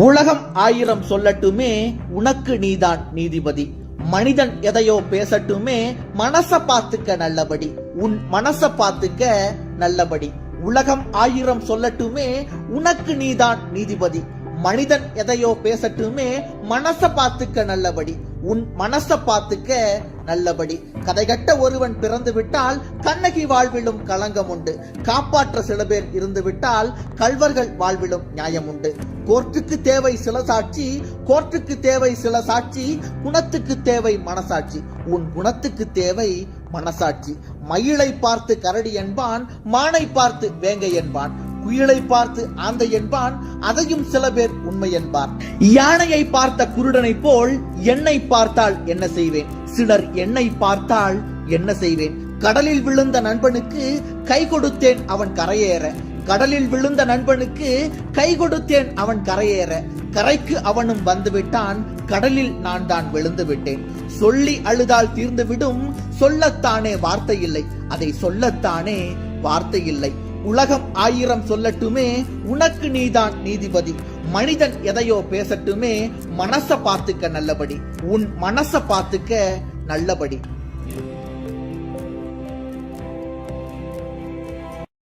உலகம் ஆயிரம் சொல்லட்டுமே, உனக்கு நீதான் நீதிபதி. மனிதன் எதையோ பேசட்டுமே, மனச பாத்துக்க நல்லபடி. உன் மனச பாத்துக்க நல்லபடி. உலகம் ஆயிரம் சொல்லட்டுமே, உனக்கு நீதான் நீதிபதி. மனிதன் எதையோ பேசட்டுமே, மனச பாத்துக்க நல்லபடி. உன் மனச பாத்துக்க நல்லபடி. கதைகட்ட ஒருவன் பிறந்து விட்டால் கண்ணகி வாழ்விலும் களங்கம் உண்டு. காப்பாற்ற சில பேர் இருந்து விட்டால் கள்வர்கள் வாழ்விலும் நியாயம் உண்டு. கோர்ட்டுக்கு தேவை சில சாட்சி, கோர்ட்டுக்கு தேவை சில சாட்சி. குணத்துக்கு தேவை மனசாட்சி, உன் குணத்துக்கு தேவை மனசாட்சி. மயிலை பார்த்து கரடி என்பான், மானை பார்த்து வேங்கை என்பான். குயிலை பார்த்து ஆந்தை என்பான், அதையும் சில பேர் உண்மை என்பார். யானையை பார்த்த குருடனை போல் என்னை பார்த்தால் என்ன செய்வேன்? சிலர் என்னை பார்த்தால் என்ன செய்வேன்? கடலில் விழுந்த நண்பனுக்கு கை கொடுத்தேன் அவன் கரையேற. கடலில் விழுந்த நண்பனுக்கு கை கொடுத்தேன் அவன் கரையேற. கரைக்கு அவனும் வந்துவிட்டான், கடலில் நான் தான் விழுந்து விட்டேன். சொல்லி அழுதால் தீர்ந்துவிடும், சொல்லத்தானே வார்த்தை இல்லை, அதை சொல்லத்தானே வார்த்தை இல்லை. உலகம் ஆயிரம் சொல்லட்டுமே, உனக்கு நீதான் நீதிபதி. மனிதன் எதையோ பேசட்டுமே, மனச பாத்துக்க நல்லபடி. உன் மனச பாத்துக்க நல்லபடி.